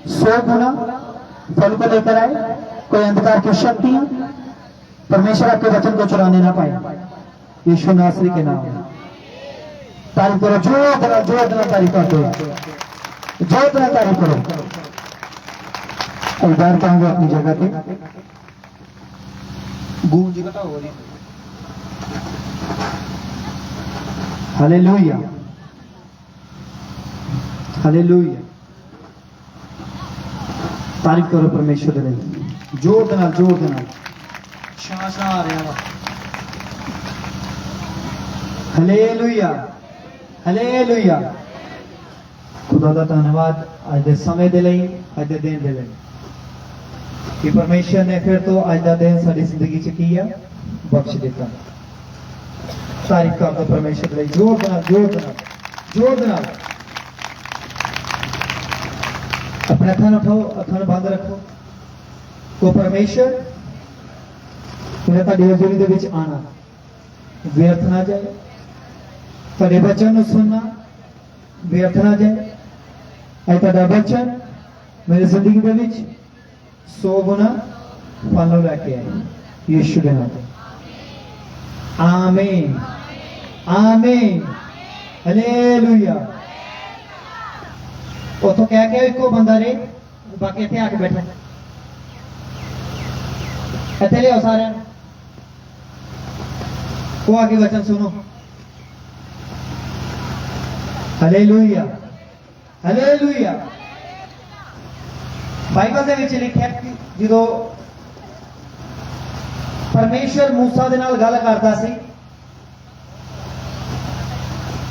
100 गुना फल को लेकर आए। कोई अंधकार की शक्तियां परमेश्वर आपके वचन को चुराने ना पाए। यीशु नासरी के नाम में तारीफ करो, जो इतना तारीफ करते हो, जो इतना तारीफ करो। और बैठ पाएंगे अपनी जगह पे। गूंज घटाओ हो रही। Hallelujah, hallelujah. तारीफ करो परमेश्वर की। जोर देना, जोर देना। शाह आ रहा। Hallelujah, hallelujah. खुदा का धन्यवाद आज के समय के लिए, आज के दिन के लिए कि परमेश्वर ने फिर तो आज का दिन साड़ी जिंदगी च की बख्श दिता। तारीफ कर दो परमेश्वर के लिए। जोर देना, जोर देना, जोर देना। अपने हथां उठाओ, हथां बंद रखो। वो परमेश्वर उन्हें तुहाडी हज़ूरी दे विच आना व्यर्थ ना जाए। तुहाडे वचन सुनना व्यर्थ ना जाए। अज तुहाडा वचन मेरी जिंदगी दे विच 100 गुना फल लैके आए यीशु के नाम। आमीन, आमीन, हालेलुया। उतो कह के एको बंदा रे, बाकी इत्थे आके बैठा। इत्थे लियाओ सारे को आके वचन सुनो। Hallelujah, hallelujah. बाइबल दे विच लिखिया कि जो परमेश्वर मूसा दे नाल गल करदा सी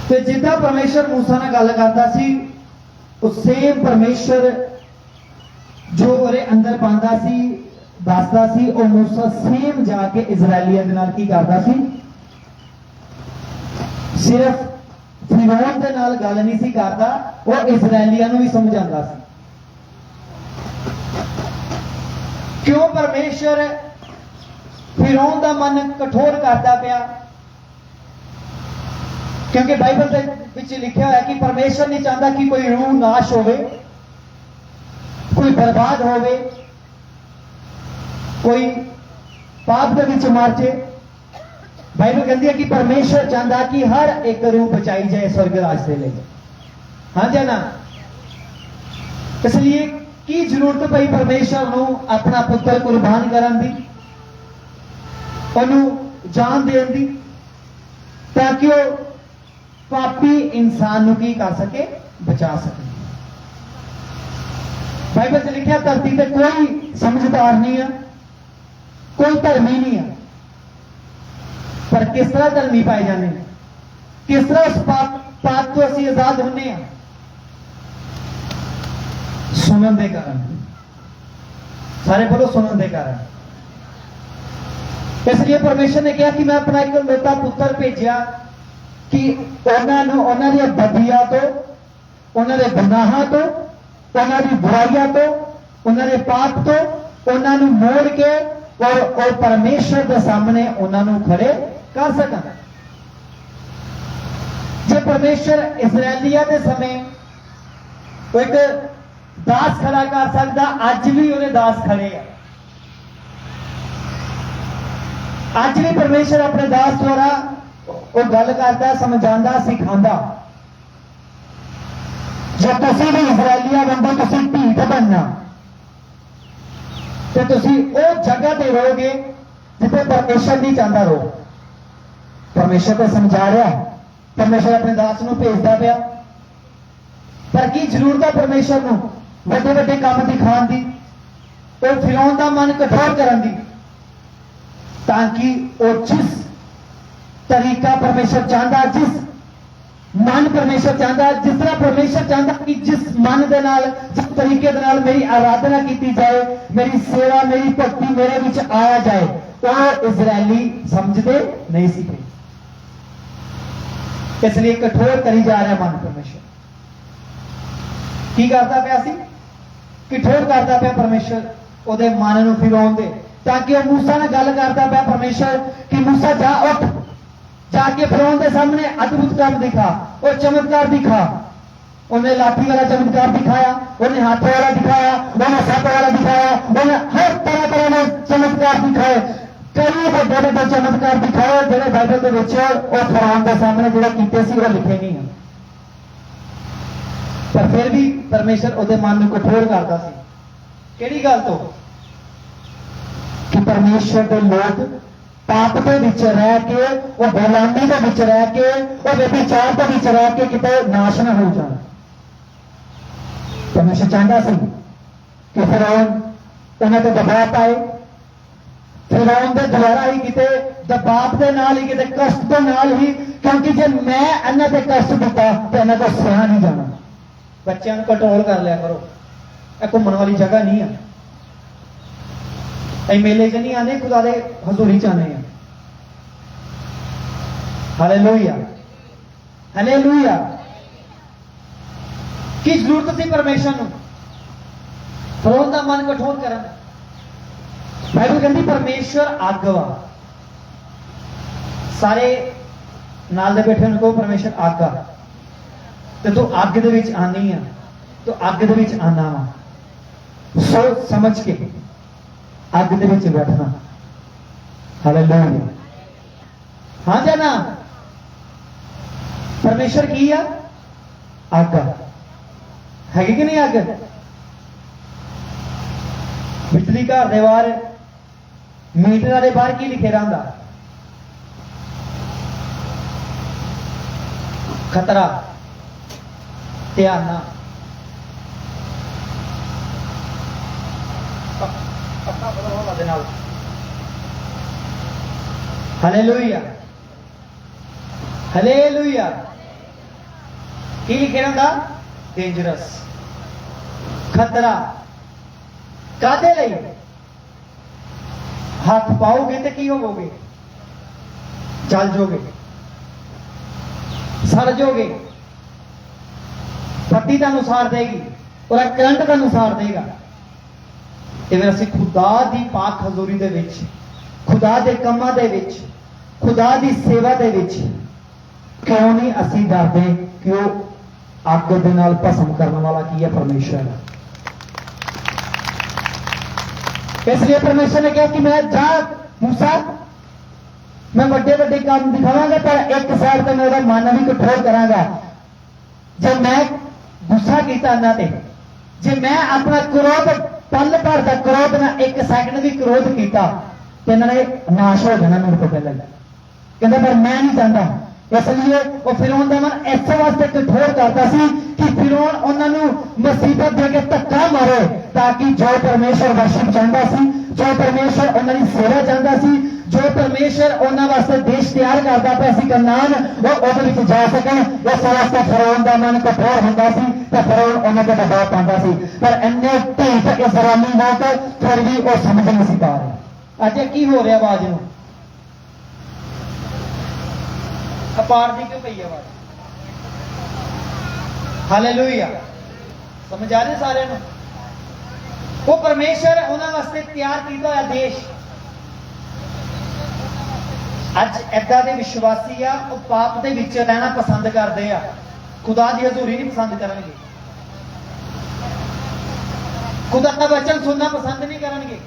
ते जिद्दां परमेश्वर मूसा नाल गल करदा सी उस सेम परमेश्वर जो ओरे अंदर पांदा सी, दसदा सी, और मूसा सेम जाके इजराइलियां दे नाल की करदा सी। सिर्फ फिरौन दे नाल गल नहीं सी करदा, वो इजराइलियां नूं भी समझांदा सी। क्यों परमेश्वर फिरौन दा मन कठोर करता पिया? क्योंकि बाइबल दे विच लिखा है कि परमेश्वर नहीं चाहता कि कोई रूह नाश होवे, कोई बर्बाद होवे, कोई पाप दे विच मर जाए। बाइबल कहती है कि परमेश्वर चाहता कि हर एक रूह बचाई जाए स्वर्ग राज के लिए। हाँ जी ना। इसलिए की जरूरत पई परमेश्वर नूं अपना पुत्र कुर्बान करन दी, उन्होंने जान देन दी, ताकि वो पापी इंसान नूं की कर सके, बचा सके। बाइबल से लिखा धरती पे कोई समझदार नहीं है, कोई धर्मी नहीं है, पर किस तरह धर्मी पाए जाने, किस तरह उस पाप तो असीं आजाद होने हैं? सुनन दे कारण। सारे बोलो सुनन दे कारण। इसलिए परमेश्वर ने कहा कि मैं अपना एक लौता पुत्र भेजा कि उन्होंने बदिया तो, उन्होंने गुनाह तो, उन्होंने बुराइयां तो, उन्होंने पाप तो उन्होंने मोड़ के और परमेश्वर के सामने उन्होंने खड़े कर सका। जब परमेश्वर इजराइलिया के समय एक दास खड़ा कर सकता, अज भी उन्हें दास खड़े है। अज भी परमेश्वर अपने दास द्वारा वो गल करता, समझाता, सिखाता। जब तुसी भी इजराइलिया बंदे तुसी ढीठ बनना तो तुसी वो जगह पे रहोगे जिथे परमेश्वर नहीं चाहता रहो। परमेश्वर तो समझा रहा, परमेश्वर अपने दास नूं भेजदा पिया, पर की जरूरत है परमेश्वर नूं वड्डे वड्डे काम दिखाने दी, और फिरौन दा मन कठोर करन दी, ताकि वो जिस तरीका परमेश्वर चाहता, जिस मन परमेश्वर चाहता, जिस तरह परमेश्वर चाहता कि जिस मन दे नाल, जिस तरीके दे नाल मेरी आराधना की जाए, मेरी सेवा, मेरी भक्ति मेरे विच आया जाए, वो इजरायली समझते नहीं सी। इसलिए कठोर करी जा रहा मन परमेश्वर। की करता पाया सी? कठोर करता पाया परमेश्वर ओदे मन नूं फिरौन दे, ताकि वह मूसा नाल गल करता पाया परमेश्वर कि मूसा जा उठ, जाके फिरौन के सामने अद्भुत काम दिखा और चमत्कार दिखा। उन्हें लाठी वाला चमत्कार दिखाया, उन्हें हाथ वाला दिखाया, उन्हें सप वाला दिखाया, उन्हें हर तरह तरह के चमत्कार दिखाए। कई बड़े बड़े चमत्कार दिखाए जो बाइबल के फरौन के सामने जो किए वो लिखे नहीं हैं, पर फिर भी परमेश्वर उसके मन में कठोर करता सी। किहड़ी गल तो कि परमेश्वर के लोग पाप के विच रह के, वो गुलामी के विच रह के, वो व्यभिचार के विच रह के किते नाश न हो जाए। परमेश्वर चाहता सी कि फिरौन उन्हें तो दबाव पाए, फिरौन के द्वारा ही किते दबाव के नाल ही किते कष्ट के नाल ही, क्योंकि जे मैं इन्हां ते कष्ट दिता तो इन्हां तो सह नहीं जाना। बच्चों को कंट्रोल कर लिया करो, यह घूमन वाली जगह नहीं है। अं मेले च नहीं आने, खुदा दे हजूरी च आने हैं। Hallelujah, hallelujah. की जरूरत थी परमेश्वर को फिरौन का मन कठोर करना। बाइबल कहती परमेश्वर अग वा, सारे नाल दे बैठे उनको परमेश्वर अग आ, तो तू अग दे विच आनी आ, तो अग दे विच आना वा, सोच समझ के अग दे विच बैठना। हालेलुया, हाँ जा ना। परमेश्वर की आ? अग है कि नहीं? अग बिजली घर के बाहर मीटर के बाहर की लिखे रहा? खतरा, ध्यान ना। Hallelujah, hallelujah. की लिखे रहा? डेंजरस, खतरा। कादे लई? हाथ पाओगे तो की होवोगे? जल जोगे, सड़ जोगे। पत्ती का अनुसार देगी और करंट का अनुसार देगा। इवें असीं खुदा दी पाक हजूरी दे विच, खुदा दे कम्मां दे विच, खुदा दी सेवा दे विच क्यों नहीं असीं डरदे कि वो अग दे नाल भस्म करने वाला की है? परमेश्वर है। इसलिए परमेश्वर ने कहा कि मैं जा मूसा, मैं बड़े बड़े काम दिखावांगा, पर एक साइड तो मेरा मन भी कठोर करांगा। जब मैं गुस्सा किया इन्हां ते, जे मैं अपना क्रोध पल भर का क्रोध ना एक सैकंड भी क्रोध किया तो इन्होंने नाश हो जाना मेरे को पहले। कहता पर मैं नहीं चाहता, इसलिए वो फिरौन का मन इस वास्ते कठोर करता सी कि फिरौन उन्होंने मुसीबत देके धक्का मारे, ताकि जो परमेश्वर वर्शिप चाहता सी, जो परमेश्वर उन्होंने सेवा चाहता सी, जो परमेश्वर उन्होंने वास्ते देश तैयार करता पाया सी कनान, वो उहदे जा सकन। इस वास्ते फिरौन का मन कठोर होता सी तो फिरौन उन्होंने दबाव पाता सी, पर इन्ने ढीठ इजरायली लोग फिर भी वो समझ नहीं सी पा रहे। अज की हो रहा आवाज में? अपार दी क्यों पई आवाज? हालेलुया, समझ आ रही सारे नूं? वो परमेश्वर उन्होंने वास्ते तैयार किया होया देश। अज ऐदा दे विश्वासी आ, वो पाप दे विच रहना पसंद करते आ, खुदा दी हजूरी नहीं पसंद करनगे, खुदा का वचन सुनना पसंद नहीं करनगे,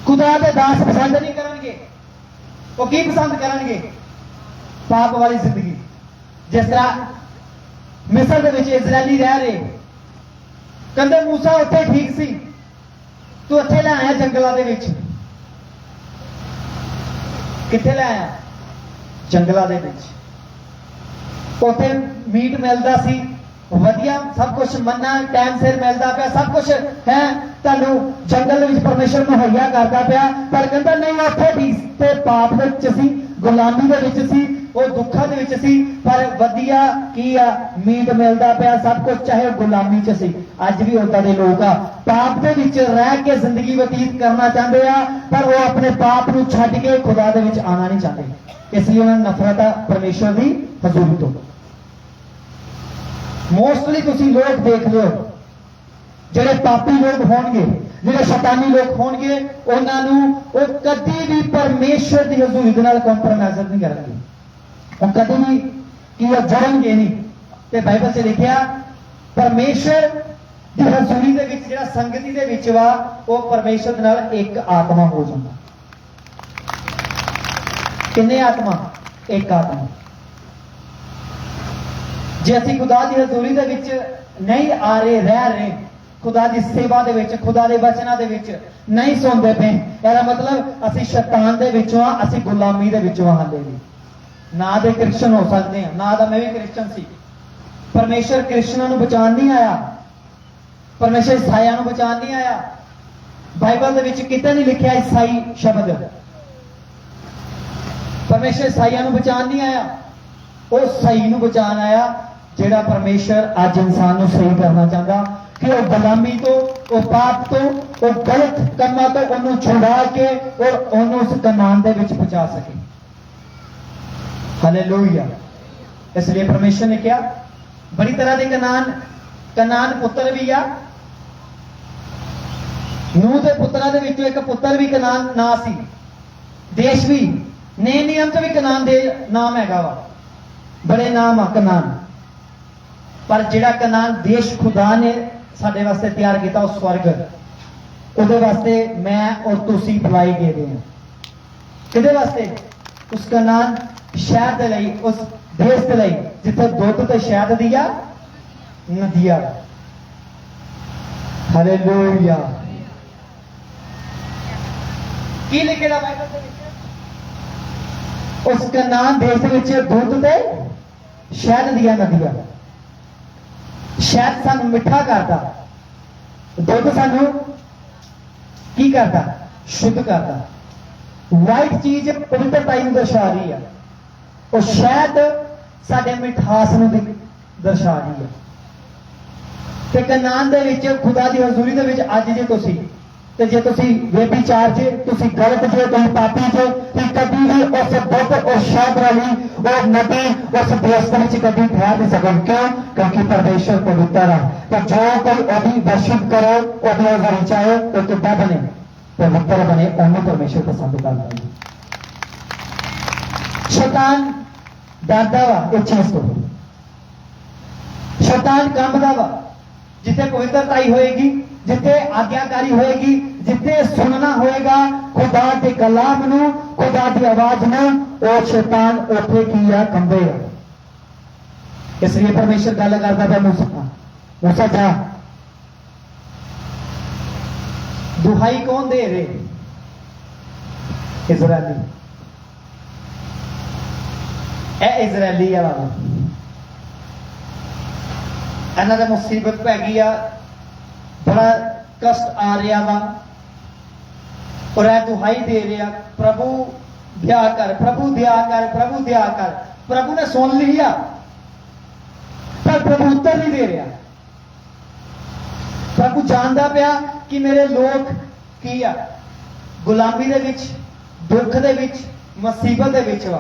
खुदा दे दास पसंद नहीं करनगे। वो की पसंद करनगे? पाप वाली जिंदगी। जिस तरह मिस्र दे विच इजरायली रह रहे, कहंदे मूसा उत्थे ठीक सी, तू इत्थे ले आया जंगलों के विच। कित्थे ले आया? जंगलों के विच। उत्थे मीट मिलता सी वधिया, सब कुछ मन्ना टाइम सिर मिलता पाया, सब कुछ है तुहानू जंगल विच परमेश्वर मुहैया करता पाया। पर कहंदा नहीं, उत्थे ठीक ते पाप दे विच सी, गुलामी दे विच सी, वो दुखा दे विच सी, पर वधिया की आ मीट मिलता पाया, सब कुछ चाहे गुलामी च सी। अज भी उदां दे लोग आ, पाप दे विच रह के जिंदगी व्यतीत करना चाहते आ, पर वो अपने पाप नूं छड्ड के खुदा दे विच आना नहीं चाहते। इसलिए उन्हें नफरत आ परमेश्वर की हजूरी तो। मोस्टली तुसीं लोग देख लो, जिहड़े पापी लोग होणगे, जिहड़े शैतानी लोग होणगे, उन्हां नूं वो कदी भी परमेश्वर की हजूरी दे नाल कंप्रोमाइज़ नहीं करनगे, वो कदी भी कि जड़नगे नहीं। तो बाइबल से लिखिया परमेश्वर ਦੀ ਹਜ਼ੂਰੀ ਦੇ ਵਿੱਚ ਜਿਹੜਾ ਸੰਗਤੀ ਦੇ ਵਿੱਚ ਵਾ ਉਹ ਪਰਮੇਸ਼ਰ ਦੇ ਨਾਲ ਇੱਕ ਆਤਮਾ ਹੋ ਜਾਂਦਾ। ਕਿੰਨੇ ਆਤਮਾ? ਇੱਕ ਆਤਮਾ। ਜੇ ਅਸੀਂ ਖੁਦਾ ਦੀ ਹਜ਼ੂਰੀ ਦੇ ਵਿੱਚ ਨਹੀਂ ਆ ਰਹੇ, ਰਹਿ ਰਹੇ, ਖੁਦਾ ਦੀ ਸੇਵਾ ਦੇ ਵਿੱਚ, ਖੁਦਾ ਦੇ ਵਚਨਾਂ ਦੇ ਵਿੱਚ ਨਹੀਂ ਸੁਣਦੇ ਪਏ, ਇਹਦਾ ਮਤਲਬ ਅਸੀਂ ਸ਼ੈਤਾਨ ਦੇ ਵਿੱਚੋਂ ਆ, ਅਸੀਂ ਗੁਲਾਮੀ ਦੇ ਵਿੱਚੋਂ ਆ। ਹਾਲੇ ਵੀ ਨਾ ਦੇ ਕ੍ਰਿਸਚਨ ਹੋ ਸਕਦੇ ਹਾਂ, ਨਾ ਦਾ ਮੈਂ ਵੀ ਕ੍ਰਿਸਚਨ ਸੀ। ਪਰਮੇਸ਼ਰ ਕ੍ਰਿਸਚਨਾਂ ਨੂੰ ਬਚਾਉਣ ਨਹੀਂ ਆਇਆ, ਪਰਮੇਸ਼ਰ ਈਸਾਈਆਂ ਨੂੰ ਬਚਾਉਣ ਨਹੀਂ ਆਇਆ। ਬਾਈਬਲ ਦੇ ਵਿੱਚ ਕਿਤੇ ਨਹੀਂ ਲਿਖਿਆ ਈਸਾਈ ਸ਼ਬਦ। ਪਰਮੇਸ਼ਰ ਈਸਾਈਆਂ ਨੂੰ ਬਚਾਉਣ ਨਹੀਂ ਆਇਆ, ਉਹ ਸਹੀ ਨੂੰ ਬਚਾਉਣ ਆਇਆ, ਜਿਹੜਾ ਪਰਮੇਸ਼ਰ ਅੱਜ ਇਨਸਾਨ ਨੂੰ ਸਹੀ ਕਰਨਾ ਚਾਹੁੰਦਾ ਕਿ ਉਹ ਗੁਲਾਮੀ ਤੋਂ, ਉਹ ਪਾਪ ਤੋਂ, ਉਹ ਗਲਤ ਕੰਮਾਂ ਤੋਂ ਉਹਨੂੰ ਛੁਡਾ ਕੇ ਔਰ ਉਹਨੂੰ ਉਸ ਕਨਾਨ ਦੇ ਵਿੱਚ ਪਹੁੰਚਾ ਸਕੇ। ਹਾਲੇਲੂਇਆ। ਇਸ ਲਈ ਪਰਮੇਸ਼ਰ ਨੇ ਕਿਹਾ ਬੜੀ ਤਰ੍ਹਾਂ ਦੇ ਕਨਾਨ ਪੁੱਤਰ ਵੀ ਆ। ਨੂਹ ਦੇ ਪੁੱਤਰਾਂ ਦੇ ਵਿੱਚੋਂ ਇੱਕ ਪੁੱਤਰ ਵੀ ਕਨਾਨ ਨਾਂ ਸੀ। ਦੇਸ਼ ਵੀ ਨਿਯਮ ਚ ਵੀ ਕਨਾਨ ਦੇ ਨਾਮ ਹੈਗਾ ਵਾ, ਬੜੇ ਨਾਮ ਆ ਕਨਾਨ। ਪਰ ਜਿਹੜਾ ਕਨਾਨ ਦੇਸ਼ ਖੁਦਾ ਨੇ ਸਾਡੇ ਵਾਸਤੇ ਤਿਆਰ ਕੀਤਾ ਉਹ ਸਵਰਗ, ਉਹਦੇ ਵਾਸਤੇ ਮੈਂ ਔਰ ਤੁਸੀਂ ਭਲਾਈ ਦੇ ਰਹੇ ਹਾਂ। ਕਿਹਦੇ ਵਾਸਤੇ? ਉਸ ਕਨਾਨ ਸ਼ਹਿਰ ਦੇ ਲਈ, ਉਸ ਦੇਸ਼ ਦੇ ਲਈ ਜਿੱਥੇ ਦੁੱਧ ਤੇ ਸ਼ਹਿਦ ਦੀਆਂ ਨਦੀਆਂ। ਹਾਲੇਲੂਇਆ। ਕੀ ਲਿਖਿਆ ਬਾਈਬਲ ਦੇ ਵਿੱਚ? ਉਸ ਕਨਾਨ ਦੇਸ਼ ਦੇ ਵਿੱਚ ਦੁੱਧ ਤੇ ਸ਼ਹਿਦ ਦੀਆਂ ਨਦੀਆਂ। ਸ਼ਹਿਦ ਸਾਨੂੰ ਮਿੱਠਾ ਕਰਦਾ, ਦੁੱਧ ਸਾਨੂੰ ਕੀ ਕਰਦਾ? ਸ਼ੁੱਧ ਕਰਦਾ। ਵਾਈਟ ਚੀਜ਼ ਪਵਿੱਤਰਤਾ ਨੂੰ ਦਰਸਾ ਰਹੀ ਹੈ, ਉਹ ਸ਼ਹਿਦ ਸਾਡੇ ਮਿਠਾਸ ਨੂੰ ਦਰਸਾ ਰਹੀ ਹੈ। ਤੇ ਕਨਾਨ ਦੇ ਵਿੱਚ ਖੁਦਾ ਦੀ ਹਜ਼ੂਰੀ ਦੇ ਵਿੱਚ ਅੱਜ ਜੇ ਤੁਸੀਂ ਤੇ ਜੇ ਤੁਸੀਂ ਬੇਬੀਚਾਰ ਜੇ, ਤੁਸੀਂ ਗਲਤ ਜੇ, ਤੁਸੀਂ ਪਾਪੀ ਜੇ, ਤੇ ਕਦੀ ਵੀ ਉਸ ਦੁੱਧ ਔਰ ਸ਼ਹਿਦ ਵਾਲੀ ਉਹ ਨਦੀ ਉਸ ਦੇਸ਼ ਦੇ ਵਿੱਚ ਕਦੀ ਠਹਿਰ ਨਹੀਂ ਸਕਣ। ਕਿਉਂ? ਕਿਉਂਕਿ ਪਰਮੇਸ਼ਰ ਪਵਿੱਤਰ ਹੈ। ਤੇ ਜੋ ਕੋਈ ਉਹਦੀ ਵਰਸ਼ਿਪ ਕਰੇ, ਉਹਦੀ ਹਜ਼ੂਰੀ ਚਾਹੇ, ਉਹ ਕਿੱਦਾਂ ਬਣੇ? ਪਵਿੱਤਰ ਬਣੇ। ਉਹਨੂੰ ਪਰਮੇਸ਼ਰ ਪਸੰਦ ਕਰਦਾ ਹੈ। ਸ਼ੈਤਾਨ ਡਰਦਾ ਵਾ ਇਸ ਚੀਜ਼ ਤੋਂ। ਸ਼ੈਤਾਨ ਕੰਬਦਾ ਵਾ ਜਿੱਥੇ ਪਵਿੱਤਰਤਾ ਹੀ ਹੋਏਗੀ, ਜਿੱਥੇ ਆਗਿਆਕਾਰੀ ਹੋਏਗੀ, ਜਿੱਥੇ ਸੁਣਨਾ ਹੋਏਗਾ ਖੁਦਾ ਦੇ ਕਲਾਮ ਨੂੰ, ਖੁਦਾ ਦੀ ਆਵਾਜ਼ ਨੂੰ, ਉਹ ਸ਼ੈਤਾਨ ਉੱਥੇ ਕੀ ਆ? ਕੰਬੇਗਾ। ਇਸ ਲਈ ਪਰਮੇਸ਼ਰ ਗੱਲ ਕਰਦਾ ਪਿਆ मूसा जा। दुहाई कौन दे रहे? इजरायली। इजरायली वाला इन्हों ने मुसीबत पै गई आ, बड़ा कष्ट आ रहा वा और यह दुहाई दे रहा, प्रभु दया कर, प्रभु दया कर, प्रभु दया कर। प्रभु ने सुन लिया पर प्रभु उत्तर नहीं दे रहा। प्रभु जानता पाया कि मेरे लोग की आ गुलामी दे विच, दुख दे विच, मुसीबत दे विच वा।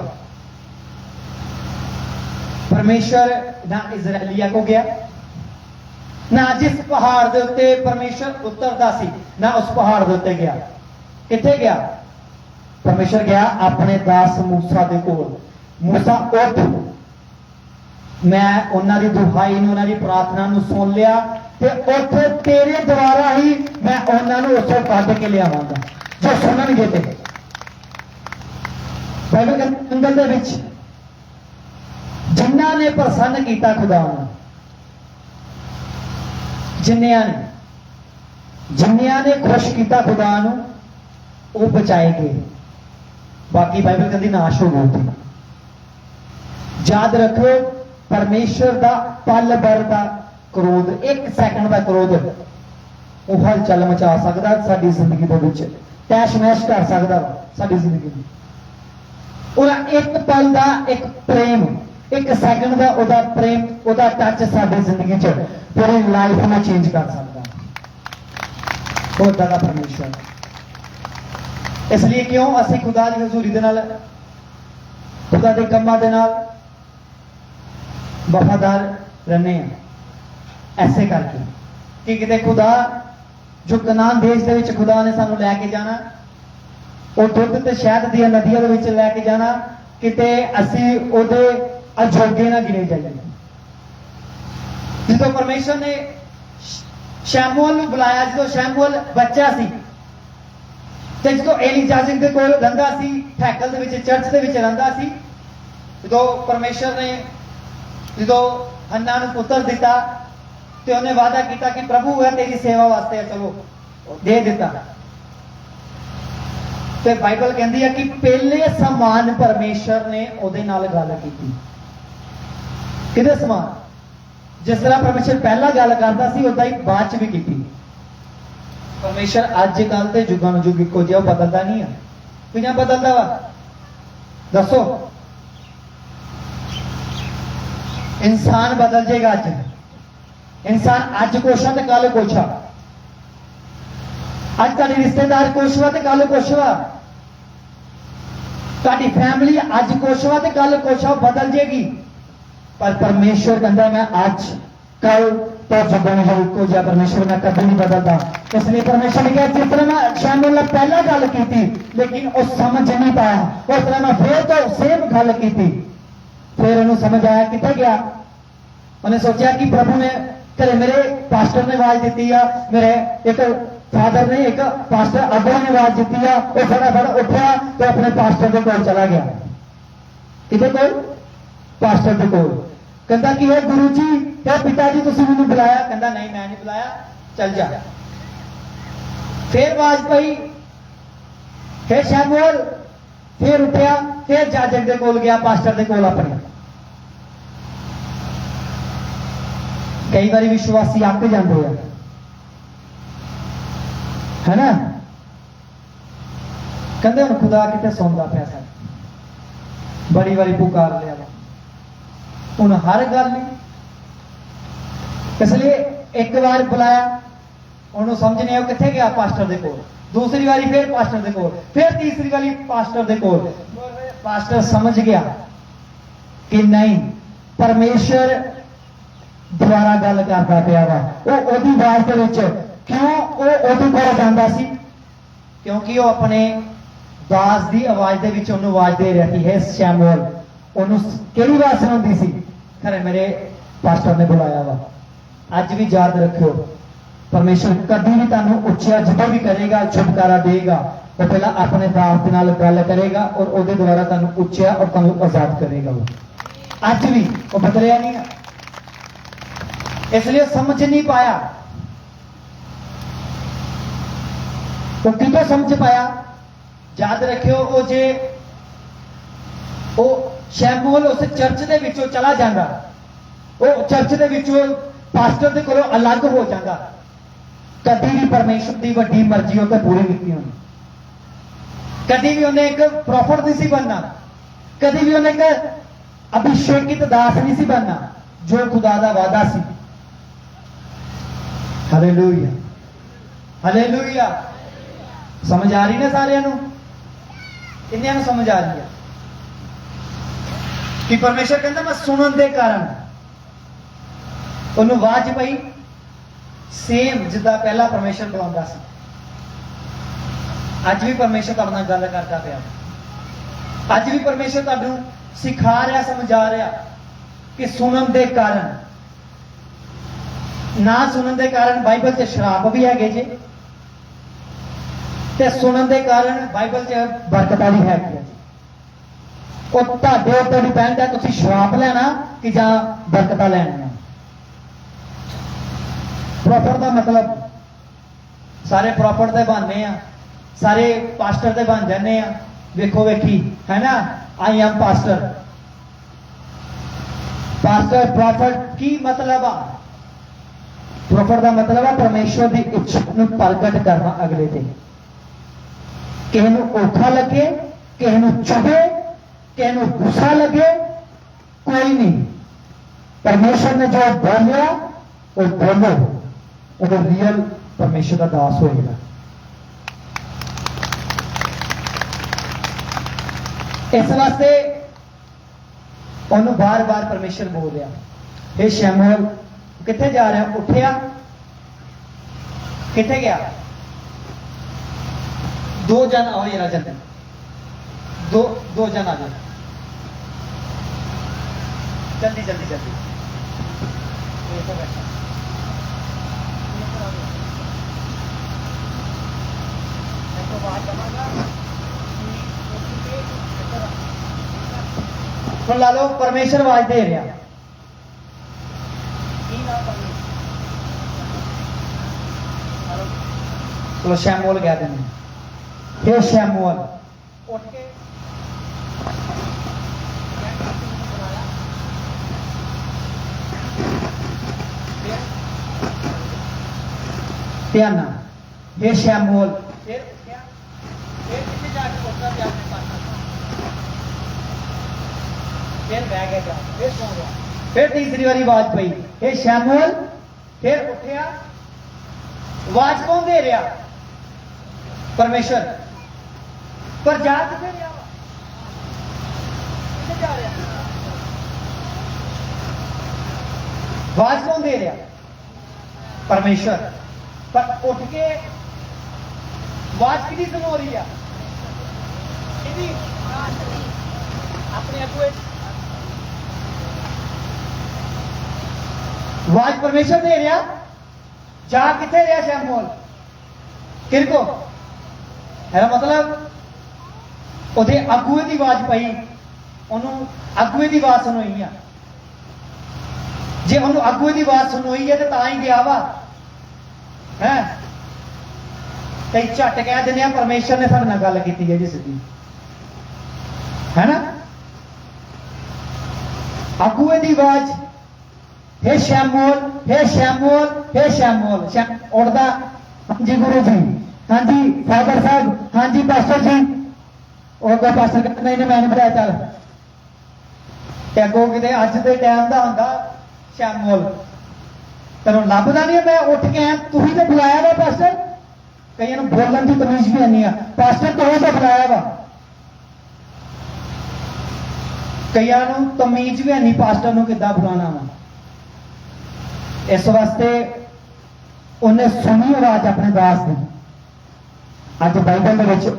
परमेश्वर ना इजरायलिया को गया, ना जिस पहाड़ के उत्ते परमेश्वर उतरता सी, ना उस पहाड़ के उत्ते गया। किथे गया? परमेश्वर गया अपने दास मूसा दे कोल। मूसा उठ, मैं उन्हां दी दुहाई नूं, उन्हां दी प्रार्थना नूं सुन लिया ते उठ, तेरे द्वारा ही मैं उन्हां नूं उत्थों कढ के लियावांगा जो सुनणगे। ते बाइबल अंगल दे विच जिन्हां ने प्रसन्न कीता खुदा नूं, जिन्नियां ने खुश किया खुदा नूं, वो बचाए गए। बाकी बाइबल कहती नाश हो गए। याद रखो परमेश्वर का पल भर का क्रोध, एक सैकंड का क्रोध वो हलचल मचा सकता साडी जिंदगी दे विच, तैश मैश कर सकता साडी जिंदगी में। और एक पल का एक प्रेम, एक सैकंड का ओदा प्रेम, ओदा टच साडी जिंदगी च पूरी लाइफ में चेंज कर सकता ओदा दा परमेश्वर। इसलिए क्यों असी खुदा की हजूरी दे नाल, खुदा के कामां दे नाल वफादार रहने हैं, ऐसे करके कि किते खुदा जो कनान देश दे विच खुदा ने सानू लैके जाना, वो दुध ते शहद दी नदियां दे विच लैके जाना, किते असी ओदे अजोगे ना गिने जाइए। जो परमेश्वर ने शैमुअल ਨੂੰ बुलाया, जो शैमुअल बच्चा सी ਤੇ ਜਦੋਂ एली याजक ਦੇ ਕੋਲ ਰਹਿੰਦਾ ਸੀ, ਹੈਕਲ ਦੇ ਵਿੱਚ, ਚਰਚ ਦੇ ਵਿੱਚ ਰਹਿੰਦਾ ਸੀ, ਜਦੋਂ ਪਰਮੇਸ਼ਰ ਨੇ ਜਦੋਂ ਹੰਨਾ ਨੂੰ ਪੁੱਤਰ ਦਿੱਤਾ ਤੇ ਉਹਨੇ ਵਾਅਦਾ ਕੀਤਾ ਕਿ ਪ੍ਰਭੂ ਹੈ ਤੇਰੀ ਸੇਵਾ ਵਾਸਤੇ, ਚਲੋ ਦੇ ਦਿੱਤਾ। ਤੇ ਬਾਈਬਲ ਕਹਿੰਦੀ ਹੈ ਕਿ ਪਹਿਲੇ ਸਮਾਨ ਪਰਮੇਸ਼ਰ ਨੇ ਉਹਦੇ ਨਾਲ ਗੱਲ ਕੀਤੀ। ਕਿਹਦੇ ਸਮਾਨ? ਜਿਸ ਤਰ੍ਹਾਂ ਪਰਮੇਸ਼ਰ ਪਹਿਲਾਂ ਗੱਲ ਕਰਦਾ ਸੀ ਉਦਾਂ ਹੀ ਬਾਅਦ ਚ ਵੀ ਕੀਤੀ। ਪਰਮੇਸ਼ਰ ਅੱਜ ਕੱਲ ਦੇ ਯੁੱਗਾਂ ਨੂੰ ਯੁੱਗ ਇੱਕੋ ਜਿਹਾ ਬਦਲਦਾ ਨਹੀਂ ਆ। ਕਿਵੇਂ ਬਦਲਦਾ ਵਾ ਦੱਸੋ? ਇਨਸਾਨ ਬਦਲ ਜਾਏਗਾ। ਅੱਜ ਇਨਸਾਨ ਅੱਜ ਕੁਛ ਆ ਤੇ ਕੱਲ ਕੁਛ ਆ। ਅੱਜ ਤੁਹਾਡੇ ਰਿਸ਼ਤੇਦਾਰ ਕੁਛ ਵਾ ਤੇ ਕੱਲ ਕੁਛ ਵਾ। ਤੁਹਾਡੀ ਫੈਮਿਲੀ ਅੱਜ ਕੁਛ ਵਾ ਤੇ ਕੱਲ ਕੁਛ ਆ, ਬਦਲ ਜਾਏਗੀ। पर परमेश्वर कहता मैं आज कल तो जगह को जा, परमेश्वर मैं कभी नहीं बदलता। इसलिए परमेश्वर ने कहा जिस तरह मैं शैमुअल ने पहला गल की थी लेकिन वो समझ नहीं पाया, उस तरह मैं फिर तो सेम गल की थी। फिर उन्हें समझ आया, कितना गया, उन्हें सोचा कि प्रभु ने घरे मेरे पास्टर ने आवाज दी है, मेरे एक फादर ने, एक पास्टर अब्बा ने आवाज दी है। वो फटाफट उठा तो अपने पास्टर के कोल चला गया। कितने कोल? पास्टर के कोल। कहता कि हे गुरु जी, क्या पिताजी तुसी मैनू बुलाया? कहता नहीं मैं नहीं बुलाया, चल जा। फिर आवाज पई, फिर शैमुअल फिर उठया, फिर जाजक दे कोल गया, पास्टर दे कोल अपने। कई बार विश्वासी आके जाते हैं, है ना? कहते हुण खुदा किते सुनदा पिया सा, बड़ी बारी पुकार लिया ਹੁਣ हर गल नहीं। इसलिए एक बार बुलाया, उन्होंने समझ नहीं आया कितने गया, पास्टर दे कोल। दूसरी बारी फिर पास्टर दे कोल, फिर तीसरी बारी पास्टर दे कोल। पास्टर समझ गया कि नहीं, परमेश्वर दोबारा गल करता पिया वा। वो ओदी आवाज दे विच क्यों वो ओदे कोल जांदा सी? क्योंकि वो अपने दास दी आवाज दे विच उन्होंने आवाज दे रहा थी, हे शैमुअल। उन्होंने केड़ी आवाज सुनाती सी? खरे मेरे पास्टर ने बुलाया वा। अज भी याद रखियो, परमेश्वर कभी भी तुहानू उच्चा जो भी करेगा, छुटकारा देगा, वो पहला अपने दास दे नाल गल करेगा और उसके द्वारा तुहानू उच्चा और तुहानू आजाद करेगा। वो अज भी वो बदलिया नहीं है। इसलिए समझ नहीं पाया। वो कितों समझ पाया? याद रखियो, वो जे वो शैमुअल उस चर्च दे विचों चला जाता, वो चर्च दे विचों पास्टर दे कोलों अलग हो जाता, कभी भी परमेश्वर की वड्डी मर्जी उसे पूरी नहीं होनी। कभी भी उन्हें एक प्रॉफिट नहीं सी बनना, कभी भी उन्हें एक अभिषेकित दास नहीं सी बनना, जो खुदा दा वादा सी। Hallelujah, hallelujah. समझ आ रही ना सारिਆਂ ਨੂੰ? किन्नियां ਨੂੰ समझ आ रही है कि परमेश्वर कहता मैं सुनन के कारण उन्होंने आवाज पई, सेम जिदा पहला परमेश्वर बुलाता सी। अज भी परमेश्वर तुहाडे नाल गल करता पिया। अज भी परमेश्वर तुहानू सिखा रहा, समझा रहा कि सुनन के कारण, ना सुनन के कारण बाइबल से शराब भी है जे, ते सुनन के कारण बाइबल से बरकत भी है। वो तुहाडे उत्ते डिपेंड है, तुसीं शराब लेना कि जां बरकतां लैणियां। प्रॉफिट का मतलब सारे प्रॉफिट दे बनने आ, सारे पास्टर दे बन जाने आ। वेखो वेखी है ना, I am pastor. Pastor profit की मतलब आ? प्रॉफिट का मतलब है परमेश्वर की इच्छा नूं प्रगट करना अगले ते। किसी नूं औखा लगे, किसी नूं चुभे, किसी नूं गुस्सा लगे, कोई नहीं, परमेश्वर ने जो बोलिया वो बोलो, वो रियल परमेश्वर का दास होएगा। इस वास्ते उन्होंने बार बार परमेश्वर बोल रहा, हे शैमुअल किथे जा रहा? उठिया, किथे गया? दो जन आओ जरा जल्दी, दो जन आ जाओ जल्दी जल्दी जल्दी। ਹੁਣ ਲਾ ਲਓ ਪਰਮੇਸ਼ਰ ਆਵਾਜ਼ ਦੇ ਰਿਹਾ। ਚਲੋ ਸ਼ੈਮੂਅਲ ਕਹਿ ਦਿੰਦੇ हे शैमुअल उठ के ध्यान हे शैमुअल फिर उठा फिर पीछे जाके बोलता भी आपने पास फिर बह गया फिर सो गया फिर तीसरी बारी आवाज पई हे शैमुअल फिर उठा आवाज कौन दे रहा परमेश्वर पर जा किथे रहा किथे जा रहा आवाज कौन दे रहा परमेश्वर पर उठ के आवाज किहदी सुनो रही है किहदी अपने अगुए आवाज परमेश्वर दे रहा जा किथे रहा शैमुअल किरको है मतलब ਉਹਦੇ ਅਗੂਏ ਦੀ ਆਵਾਜ਼ ਪਈ ਉਹਨੂੰ ਅਗੂਏ ਦੀ ਆਵਾਜ਼ ਸੁਣੋਈ ਆ ਜੇ ਉਹਨੂੰ ਅਗੂਏ ਦੀ ਆਵਾਜ਼ ਸੁਣੋਈ ਹੈ ਤੇ ਤਾਂ ਹੀ ਗਿਆ ਵਾ ਹੈ ਤੇ ਝੱਟ ਕਹਿ ਦਿੰਦੇ ਆ ਪਰਮੇਸ਼ਰ ਨੇ ਸਾਡੇ ਨਾਲ ਗੱਲ ਕੀਤੀ ਹੈ ਜੀ ਸਿੱਧੀ ਹੈ ਨਾ ਅਗੂਏ ਦੀ ਆਵਾਜ਼ हे शैमुअल हे शैमुअल हे शैमुअल उड़दा जी गुरु जी हाँ जी फादर साहब हाँ जी पास्टर जी ਉਹ ਕੋ ਪਾਸਟਰ ਕਹਿੰਦਾ ਨਹੀਂ ਮੈਂ ਨਹੀਂ ਬੁਲਾਇਆ ਚੱਲ ਤੇ ਅੱਗੋਂ ਕਿਤੇ ਅੱਜ ਦੇ ਟਾਈਮ ਦਾ ਹੁੰਦਾ ਸ਼ੈਮੂਅਲ ਤੈਨੂੰ ਲੱਭਦਾ ਨਹੀਂ ਮੈਂ ਉੱਠ ਕੇ ਆਇਆ ਤੁਸੀਂ ਤੇ ਬੁਲਾਇਆ ਵਾ ਪਾਸਟਰ ਕਈਆਂ ਨੂੰ ਬੋਲਣ ਦੀ ਤਮੀਜ਼ ਵੀ ਨਹੀਂ ਆ ਪਾਸਟਰ ਤੁਸੀਂ ਤਾਂ ਬੁਲਾਇਆ ਵਾ ਕਈਆਂ ਨੂੰ ਤਮੀਜ਼ ਵੀ ਨਹੀਂ ਪਾਸਟਰ ਨੂੰ ਕਿੱਦਾਂ ਬੁਲਾਉਣਾ ਵਾ ਇਸ ਵਾਸਤੇ ਉਹਨੇ ਸੁਣੀ ਆਵਾਜ਼ ਆਪਣੇ ਦਾਸ ਦੀ ਅੱਜ ਬਾਈਬਲ ਦੇ ਵਿੱਚ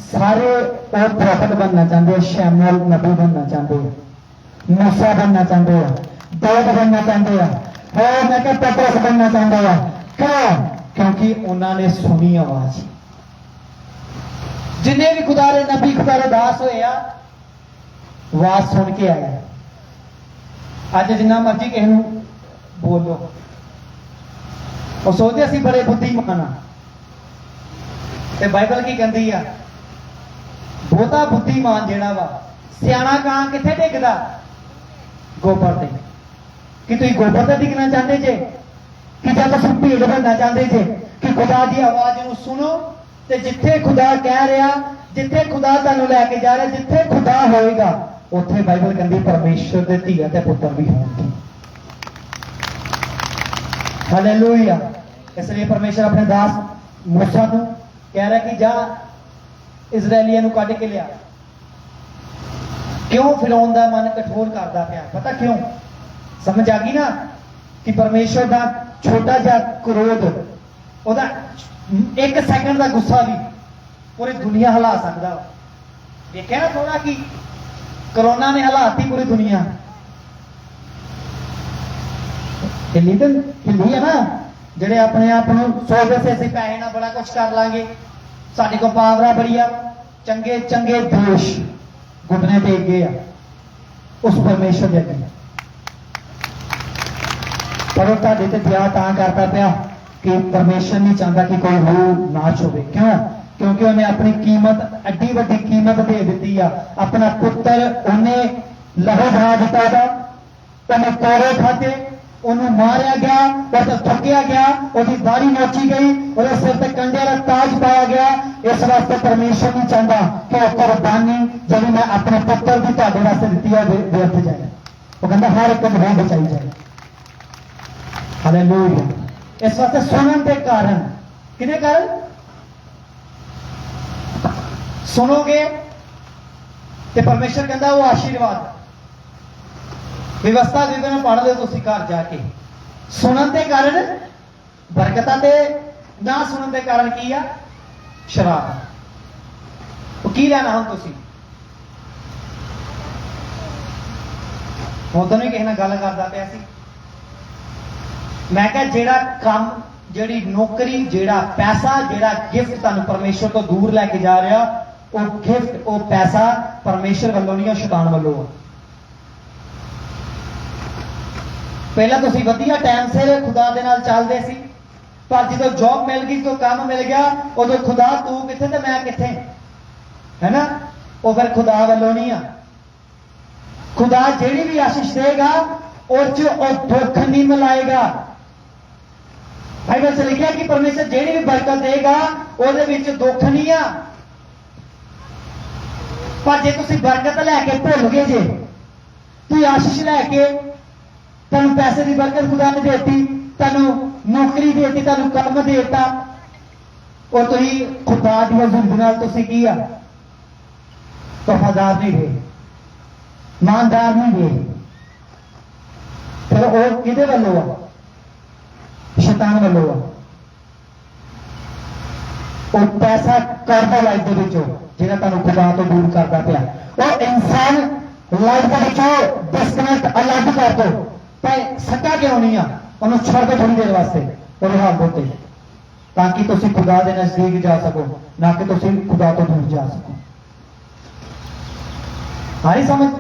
सारे और प्रॉफिट बनना चाहते हैं शैमुअल नबी बनना चाहते हैं मूसा बनना चाहते हैं दाऊद बनना चाहते हैं और मैं क्या पतरस बनना चाहता है क्यों क्योंकि उन्होंने सुनी आवाज जिन्हें भी खुदा रे नबी खुदा रे दास होए आवाज सुन के आया अज जिन्ना मर्जी किसी नूं बोलो और सोचते असीं बड़े बुद्धिमान ते बाइबल की कहती है बहुता बुद्धिमान जेड़ा वा सियाणा ਕਾਂ किथे डिगदा गोबर ते कि तुसीं गोबर ते डिगना चाहते जे कि जब तुसीं भीड़ बनना चाहते जे कि खुदा दी आवाज नूं सुनो ते जिथे खुदा कह रहा जिथे खुदा तुहानूं लैके जा रहा जिथे खुदा होएगा उत्थे बाइबल कहंदी परमेश्वर दे धीआ ते पुत्तर भी होणगे हालेलुया इसलिए परमेश्वर अपने दास मूसा नूं कह रहा कि जा इजरायलियां नूं कढ के लिया क्यों फिरौन दा मन कठोर करदा पिया पता क्यों समझ आ गई ना कि परमेश्वर दा छोटा जिहा क्रोध ओदा एक सेकंड दा गुस्सा भी पूरी दुनिया हिला सकदा देखिया ना थोड़ा कि कोरोना ने हिलाती पूरी दुनिया हिली तो हिली है ना ਜਿਹੜੇ ਆਪਣੇ ਆਪ ਨੂੰ ਸੋਚਦੇ ਸੀ ਅਸੀਂ ਪੈਸੇ ਨਾਲ ਬੜਾ ਕੁਝ ਕਰ ਲਾਂਗੇ ਸਾਡੇ ਕੋਲ ਪਾਵਰਾਂ ਬੜੀ ਆ ਚੰਗੇ ਚੰਗੇ ਦੇਸ਼ ਘੁੱਟਨੇ ਟੇਕ ਗਏ ਆ ਉਸ ਪਰਮੇਸ਼ਰ ਦੇ ਅੱਗੇ ਪਰ ਉਹ ਤੁਹਾਡੇ ਤੇ ਦਇਆ ਤਾਂ ਕਰਦਾ ਪਿਆ ਕਿ ਪਰਮੇਸ਼ਰ ਨਹੀਂ ਚਾਹੁੰਦਾ ਕਿ ਕੋਈ ਰੂਹ ਨਾਸ਼ ਹੋਵੇ ਕਿਉਂ ਕਿਉਂਕਿ ਉਹਨੇ ਆਪਣੀ ਕੀਮਤ ਐਡੀ ਵੱਡੀ ਕੀਮਤ ਦੇ ਦਿੱਤੀ ਆ ਆਪਣਾ ਪੁੱਤਰ ਉਹਨੇ ਲਹੂ ਬਹਾ ਦਿੱਤਾ ਦਾ ਉਹਨੇ ਕੋਰੇ ਖਾਤੇ ਉਹਨੂੰ ਮਾਰਿਆ ਗਿਆ ਉਹ ਥੱਕਿਆ ਗਿਆ ਉਹਦੀ ਦਾੜੀ ਨੋਚੀ ਗਈ ਉਹਦੇ ਸਿਰ ਤੇ ਕੰਡੇ ਦਾ ਤਾਜ ਪਾਇਆ ਗਿਆ ਇਸ ਵਾਸਤੇ ਪਰਮੇਸ਼ਰ ਨਹੀਂ ਚਾਹੁੰਦਾ ਕਿ ਉਹ ਕੁਰਬਾਨੀ ਜਿਹੜੀ ਮੈਂ ਆਪਣੇ ਪੁੱਤਰ ਦੀ ਤੁਹਾਡੇ ਵਾਸਤੇ ਦਿੱਤੀ ਹੈ ਵਿਅਰਥ ਜਾਏ ਉਹ ਕਹਿੰਦਾ ਹਰ ਇੱਕ ਨੂੰ ਬਚਾਈ ਜਾਏ ਹਾਲੇਲੂਇਆ ਇਸ ਵਾਸਤੇ ਸੁਣਨ ਦੇ ਕਾਰਨ ਕਿਹਦੇ ਕਾਰਨ ਸੁਣੋਗੇ ਤੇ ਪਰਮੇਸ਼ਰ ਕਹਿੰਦਾ ਉਹ ਆਸ਼ੀਰਵਾਦ व्यवस्था विवरण पढ़ लो तुसीं घर जाके सुनन के कारण बरकतां ते ना सुनन के कारण की आ शराब की लेना हम तुसीं हुण तो नहीं किसी नाल गल करदा पिया सी मैं क्या जेड़ा काम जेड़ी नौकरी जेड़ा पैसा जेड़ा गिफ्ट तुहानू परमेश्वर तो दूर लैके जा रहा वो गिफ्ट वो पैसा परमेश्वर वालों नहीं शैतान वालों। पहला तुसी वधिया टाइम से खुदा दे नाल चलदे सी पर जो जॉब मिल गई जो काम मिल गया उदों खुदा तू किथे ते मैं किथे है ना वो फिर खुदा वालों नहीं आ। खुदा जेड़ी भी आशीष देगा और दुख नहीं मिलाएगा। बाइबल से लिखा कि परमेश्वर जेड़ी भी बरकत देगा ਉਹਦੇ ਵਿੱਚ दुख नहीं आ। पर जे तुसी बरकत लैके भुल गए जे तू आशीष लैके तेन पैसे की बरकत खुदा ने देती तेन नौकरी देती तेन काम देता और तुसी खुदा की हजूरी नाल तुसी की आ वफादार नहीं रहे ईमानदार नहीं रहे फिर और किहदे वालों आ शैतान वालों आ। और पैसा करदा लाइफ के विचों जिहड़ा तुहानू खुदा तो दूर करता पिया और इंसान लाइफ के विचों डिस्कनेक्ट अलग कर दो पर सट्टा क्यों नहीं आ उन्होंने छोड़ दो थोड़ी देर वास्ते और हाल होते ताकि तुसी खुदा के नजदीक जा सको ना कि तुसी खुदा तो दूर जा सको। हारी समझ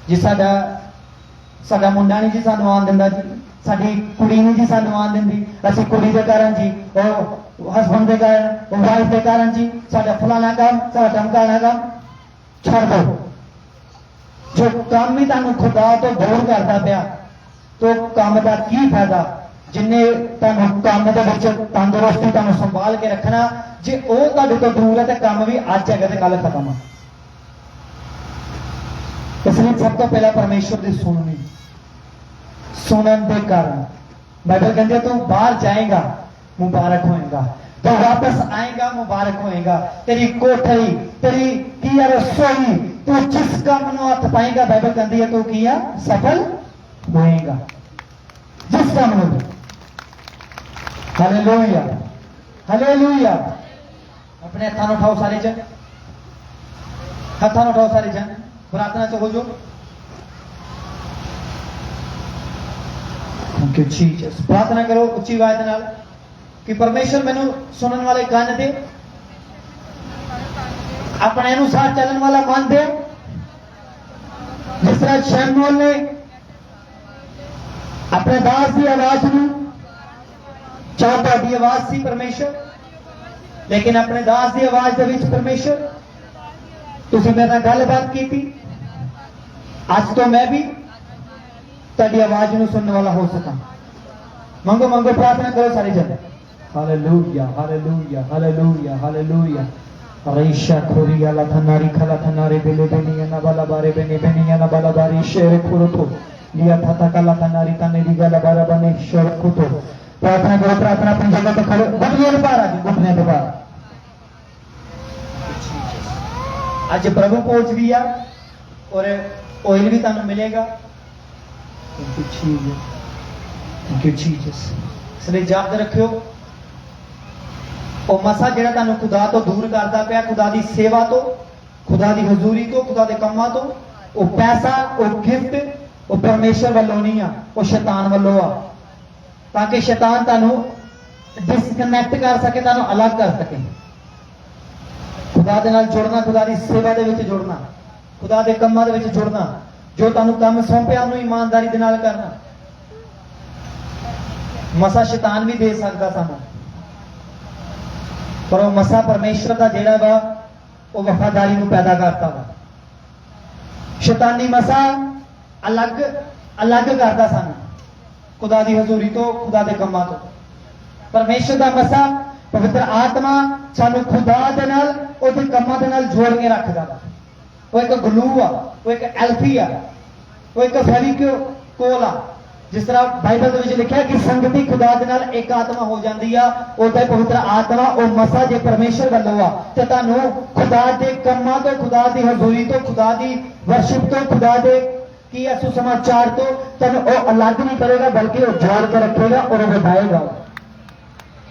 जी साडा मुंडा नहीं जी सानू आन दिंदा जी साडी कुड़ी नहीं जी सानू आन दिंदी असीं कुड़ी दे कारण जी और हसबैंड के कारण वाइफ के कारण जी साडा फलाना काम साडा टमकाना काम छोड़ दो। जो काम ही तुहानू खुदा तो दूर करता पिया तो काम का की फायदा जिन्हें तुहानू काम दे विच तंदुरुस्ती तुहानू संभाल के रखना जे वो तुहाडे तो दूर है तो काम भी अज है तो कल खत्म है। इसलिए सब तो पहला परमेश्वर की सुननी सुनन के कारण बाइबल कहते तू बाहर जाएगा मुबारक होएगा तो वापस आएगा मुबारक होएगा। तेरी कोठरी तेरी की रसोई तू जिस काम में हथ पाएगा बाइबल कहती है तू किया सफल होएगा जिस काम में भी। Hallelujah hallelujah. अपने हथां नूं उठाओ सारे जन हथां नूं उठाओ सारे जन प्रार्थना च हो जो। Thank you Jesus. प्रार्थना करो उच्ची आवाज नाल कि परमेश्वर मैनू सुनने वाले कान दे अपने अनुसार चलन वाला मन दे जिस तरह शमूएल ने अपने दास की आवाज नूं चाहे तुहाडी आवाज सी परमेश्वर लेकिन अपने दास की आवाज दे विच परमेश्वर तुसीं मेरे नाल गलबात कीती अज तो मैं भी तुहाडी आवाज नूं सुनने वाला हो सका। मंगो मंगो प्रार्थना करो सारे जन। Hallelujah hallelujah hallelujah hallelujah. रेशा खोरिया ला थनारी खला थनारे बेले बेनिया ना बाला बारे बेने बेनिया ना बाला बारी शेर खुरतो लिया था कला थनारी तने दी गला बारा बने शेर खुतो। प्रार्थना करो प्रार्थना अपनी जगह पे खड़े घुटने पे पार आके घुटने पे पार। आज प्रभु पहुंच भी आ और ऑयल भी तुहानू मिलेगा। Thank you Jesus thank you Jesus. इसलिए याद रखियो ਉਹ ਮਸਾ ਜਿਹੜਾ ਤੁਹਾਨੂੰ ਖੁਦਾ ਤੋਂ ਦੂਰ ਕਰਦਾ ਪਿਆ ਖੁਦਾ ਦੀ ਸੇਵਾ ਤੋਂ ਖੁਦਾ ਦੀ ਹਜ਼ੂਰੀ ਤੋਂ ਖੁਦਾ ਦੇ ਕੰਮਾਂ ਤੋਂ ਉਹ ਪੈਸਾ ਉਹ ਗਿਫਟ ਉਹ ਪਰਮੇਸ਼ਰ ਵੱਲੋਂ ਨਹੀਂ ਆ ਉਹ ਸ਼ੈਤਾਨ ਵੱਲੋਂ ਆ ਤਾਂ ਕਿ ਸ਼ੈਤਾਨ ਤੁਹਾਨੂੰ ਡਿਸਕਨੈਕਟ ਕਰ ਸਕੇ ਤੁਹਾਨੂੰ ਅਲੱਗ ਕਰ ਸਕੇ। ਖੁਦਾ ਦੇ ਨਾਲ ਜੁੜਨਾ ਖੁਦਾ ਦੀ ਸੇਵਾ ਦੇ ਵਿੱਚ ਜੁੜਨਾ ਖੁਦਾ ਦੇ ਕੰਮਾਂ ਦੇ ਵਿੱਚ ਜੁੜਨਾ ਜੋ ਤੁਹਾਨੂੰ ਕੰਮ ਸੌਂਪਿਆ ਉਹਨੂੰ ਇਮਾਨਦਾਰੀ ਦੇ ਨਾਲ ਕਰਨਾ ਮਸਾ ਸ਼ੈਤਾਨ ਵੀ ਦੇ ਸਕਦਾ ਸਾਨੂੰ पर वह मसा परमेश्वर का जेड़ा वा वो वफादारी को पैदा करता वा। शैतानी मसा अलग अलग करता सन खुदा की हजूरी तो खुदा के कामां तो। परमेश्वर का मसा पवित्र आत्मा सानू खुदा दे नाल उहदे कामां दे नाल जोड़ के रखदा वा। वो एक ग्लू आ वो एक एल्फी आ वो एक फेविकोल आ जिस तरह बाइबल ਦੇ ਵਿੱਚ ਲਿਖਿਆ ਕਿ ਸੰਗਤੀ ਖੁਦਾ ਦੇ ਨਾਲ ਇੱਕ ਆਤਮਾ ਹੋ ਜਾਂਦੀ ਆ ਉਹਦਾ ਪਵਿੱਤਰ ਆਤਮਾ ਉਹ ਮਸਾ ਜੇ ਪਰਮੇਸ਼ਰ ਵੱਲੋਂ ਆ ਤੇ ਤੁਹਾਨੂੰ ਖੁਦਾ ਦੇ ਕੰਮਾਂ ਤੋਂ ਖੁਦਾ ਦੀ ਹਜ਼ੂਰੀ ਤੋਂ ਖੁਦਾ ਦੀ ਵਰਸ਼ਿਪ ਤੋਂ ਖੁਦਾ ਦੇ ਕੀ ਹੈ ਸੁਸਮਾਚਾਰ ਤੋਂ ਤੁਹਾਨੂੰ ਉਹ ਅਲੱਗ ਨਹੀਂ ਕਰੇਗਾ ਬਲਕਿ ਉਹ ਜੋੜ ਕੇ ਰੱਖੇਗਾ और ਵਧਾਏਗਾ।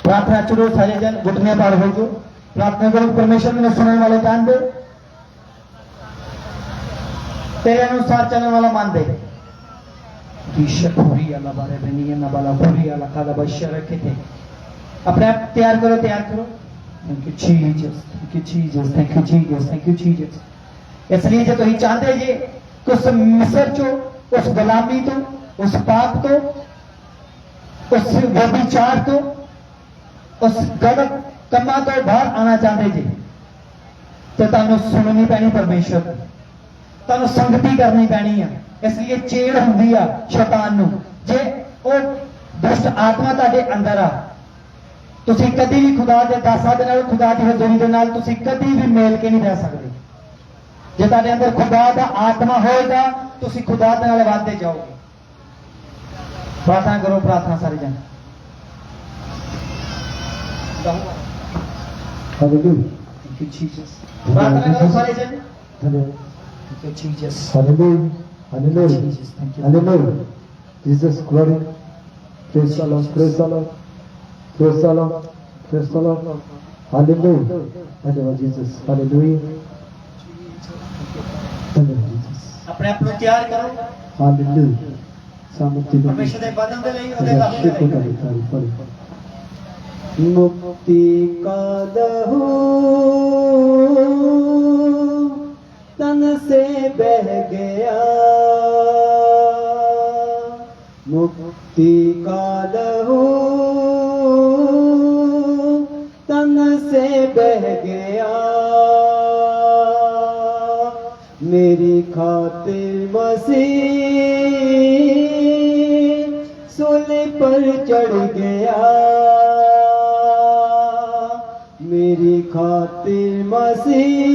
प्रार्थना चलो सारे जन घुटने पार हो जो प्रार्थना करो परमेश्वर ने सुनने वाले कान दे तेरे अनुसार चलने वाला मान दे शखुरी अल्लाह बारे बनिए ना बाला खुरी अल्लाह काला बशर रखे थे। अपने आप तैयार करो, तैयार करो। Thank you Jesus, thank you Jesus, thank you Jesus, thank you Jesus. इसलिए जो तुम चाहते जे कि उस मिस्र चो, उस गुलामी तो, उस पाप तो, उस व्यभिचार तो, उस गलत कमा तो बाहर आना चाहते जे, तो तुहानू सुननी पैनी परमेश्वर, तुहानू संगति करनी पैनी है। इसलिए चेड़ हुंदी आ शैतान नू, जे वो दुष्ट आत्मा तुहाडे अंदर आ, तुसीं कदी भी खुदा दे दासां दे नाल, खुदा दी हज़ूरी दे नाल तुसीं कदी भी मेल के नहीं रह सकदे। जे तुहाडे अंदर खुदा दा आत्मा होएगा, तुसीं खुदा दे नाल वादे जाओगे। प्रार्थना करो, प्रार्थना सारे जन। Hallelujah. Thank you Jesus। प्रार्थना करो सारे जन। Hallelujah. Thank you Jesus। Hallelujah. Hallelujah. Jesus, thank you। Hallelujah. Jesus, glory. Praise the Lord. Praise the Lord. Praise the Lord. Praise the Lord. Hallelujah. Hallelujah, Jesus. Hallelujah. Hallelujah, Jesus. अपने आप को तैयार करो Hallelujah. सामर्थ्य दे। परमेश्वर दे वचन दे लई, ओदे वास्ते लई। मुक्ति का लहू तन से बह गया, मुक्ति का लहू तन से बह गया, मेरी खातिर मसीह सूली पर चढ़ गया, मेरी खातिर मसीह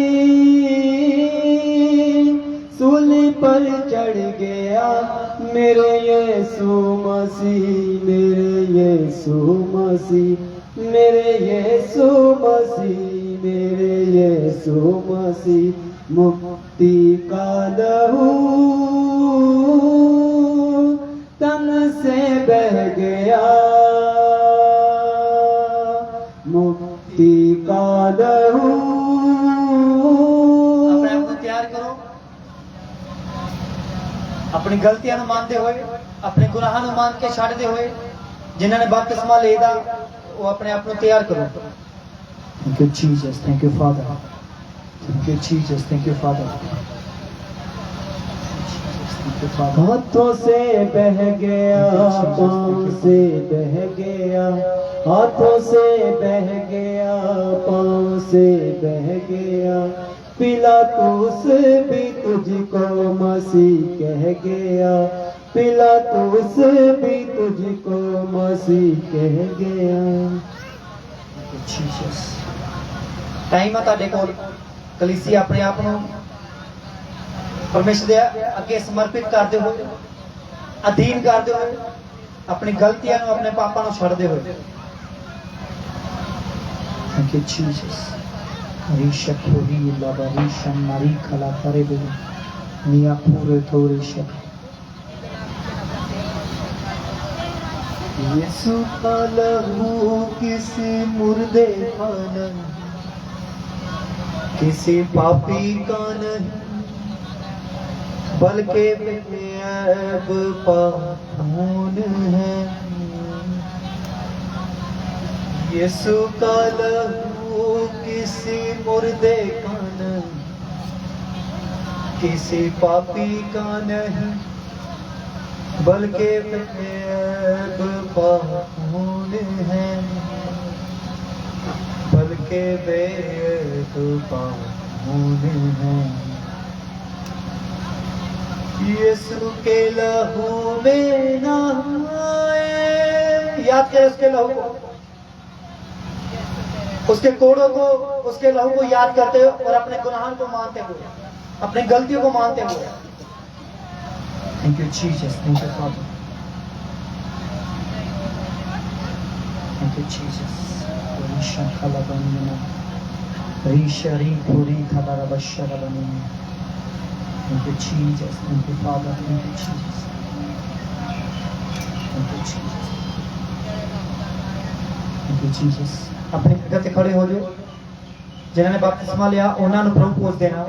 सूली पर चढ़ गया, मेरे यीशु मसीह, मेरे यीशु मसीह, मेरे यीशु मसीह, मेरे यीशु मसीह, मुक्ति का लहू तन से बह गया, मुक्ति का लहू। अपने आप को तैयार करो, अपनी गलतियां नू मानते हुए, अपने गुनाहां नू मान के छड्डदे हुए, जिन्हां ने बपतिस्मा लेदा वो अपने आप को तैयार करो। Thank you Jesus, thank you father, thank you Jesus, thank you father. हाथों से बह गया, पाँव से बह गया, हाथों से बह गया, पाँव से बह गया, पिलातुस भी तुझको मसीह कह गया, पिलातुस भी तुझको मसीह कह गया। टाइम है तुहाडे कोल, कलीसी अपने आप नू परमेश्वर दे अगे समर्पित करते हुए, अधीन करते हुए, अपनी गलतियां नू, अपने पापां नू छड्डदे हुए। Thank you Jesus. रिशा खोरी लाबा रिशा मारी खला करे बे निया पूरे थोरे शक। यीशु का लहू किसी मुर्दे का नहीं, किसी पापी का नहीं, बल्कि बेऐब पापून है। यीशु का लहू किसी मुर्दे का नहीं, किसी पापी का नहीं, बल्कि बेऐब पापून है, बल्कि बेऐब पापून है। यीशु के लहू में नहाए, याद करें उसके लहू को, उसके कोड़ों को, उसके लहू को याद करते हुए और अपने गुनाहों को मानते हुए, अपनी गलतियों को मानते हुए। Thank you Jesus, thank you father, thank you Jesus. Risha खला बनिना, रिशा री पूरी खला Bushra बनिना। Thank you Jesus, thank you Father, thank you Jesus, thank you Jesus, thank you Jesus। अपने जगह ते खड़े हो जाओ, जिन्होंने बपतिस्मा लिया उन्होंने प्रभु पोस देना,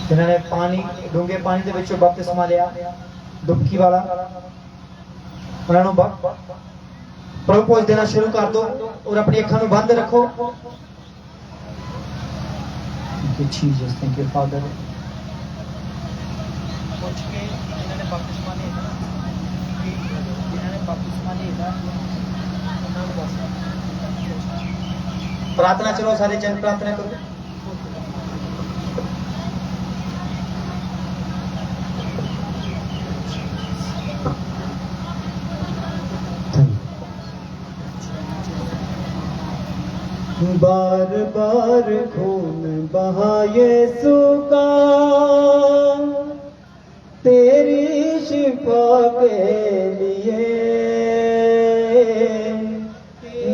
जिन्होंने पानी डूंगे पानी दे विचों बपतिस्मा लिया, दुबकी वाला उन्होंने प्रभु भोज देना शुरू कर दो और अपनी अखां नूं बंद रखो। Thank you Jesus, thank you father. प्रार्थना चलो सारे जन प्रार्थना करो। बार बार खून बहा यीशु का तेरी शिफा के लिए,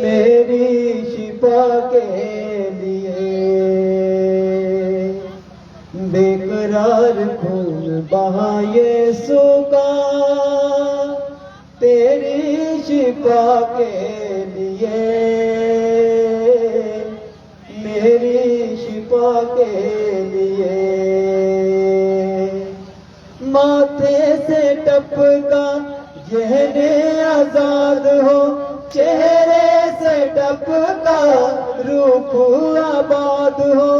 मेरी शिफा के लिए। बेकरार खून बहा यीशु का तेरी शिफा के लिए, मेरी शिफा के लिए। माथे से टपका जहने आजाद हो, चेहरे से टपका रूप आबाद हो,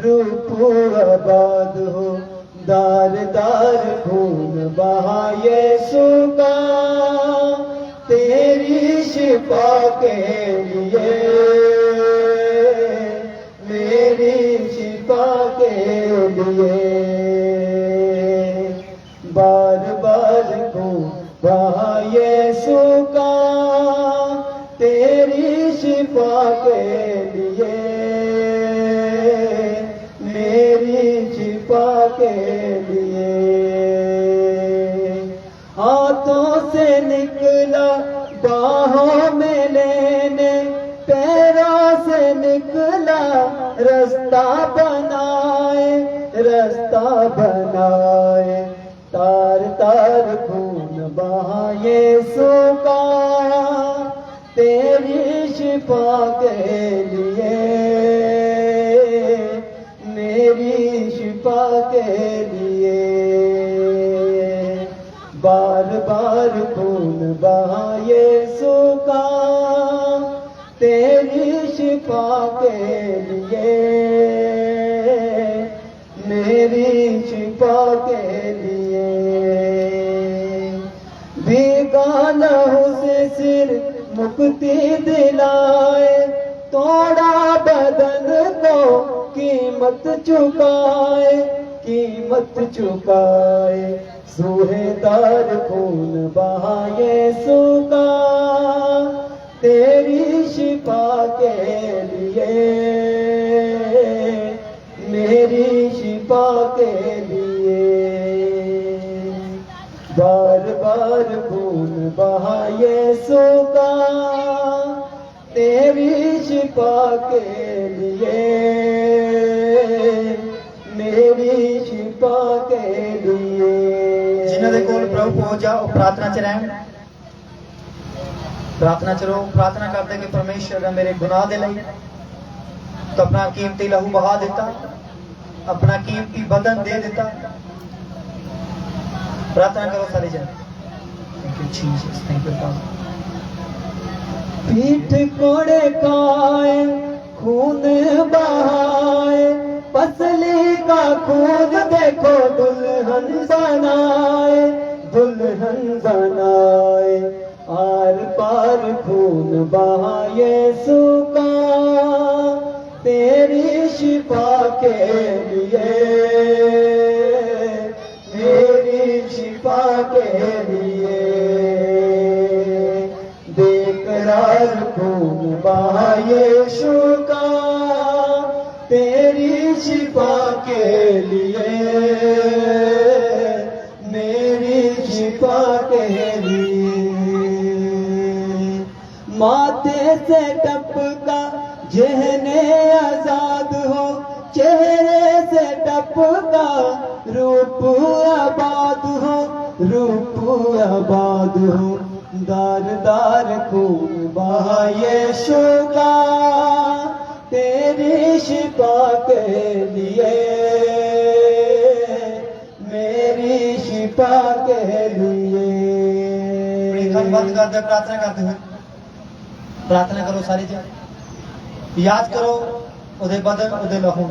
रूप आबाद हो। दार दार खून बहा यीशु का तेरी शिफा के लिए, मेरी शिफा के लिए। बार बार खून बहा यीशु का तेरी शिफा के लिए, मेरी शिफा के लिए। हाथों से निकला बाहों में लेने, पैरों से निकला रास्ता बनाए, रास्ता बनाए। तार तार खून बहा यीशु का तेरी शिफा के लिए, मेरी शिफा के लिए। बार बार खून बहा यीशु का तेरी शिफा के लिए, मेरी शिफा के लिए। भीगा लहू से सिर मुक्ति दिलाए, तोड़ा बदन को कीमत चुकाए, कीमत चुकाए। सूहेदार खून बहा यीशु का तेरी शिफा के लिए, मेरी शिफा के लिए। बार बार खून बहा यीशु का तेरी शिफा के लिए, मेरी शिफा के लिए। जिन्हां दे कोल प्रभु पहुंच जाओ प्रार्थना च रहन, प्रार्थना चलो, प्रार्थना करते कि परमेश्वर ने मेरे गुनाह दे लई तो अपना कीमती लहू बहा दिता, अपना कीमती बदन दे दिता। प्रार्थना करो सारे जन। Thank you Jesus, thank you father. पीठ कोड़े खाए खून बहाए, पसली का खून देखो दुल्हन बनाए, दुल्हन बनाए। आर पार खून बहा यीशु का तेरी शिफा के लिए, मेरी शिफा के लिए। बेकरार खून बहा यीशु का तेरी शिफा के लिए, मेरी शिफा के लिए। माथे से टपका जहने आजाद हो, चेहरे से टपका रूप आबाद हो, रूप आबाद हो। दार दार खून बहा यीशु का तेरी शिफा के लिए, मेरी शिफा के लिए। बंद कर दे प्रार्थना करते हुए प्रार्थना करो सारे जी याद करो उदे बदन उदे लहू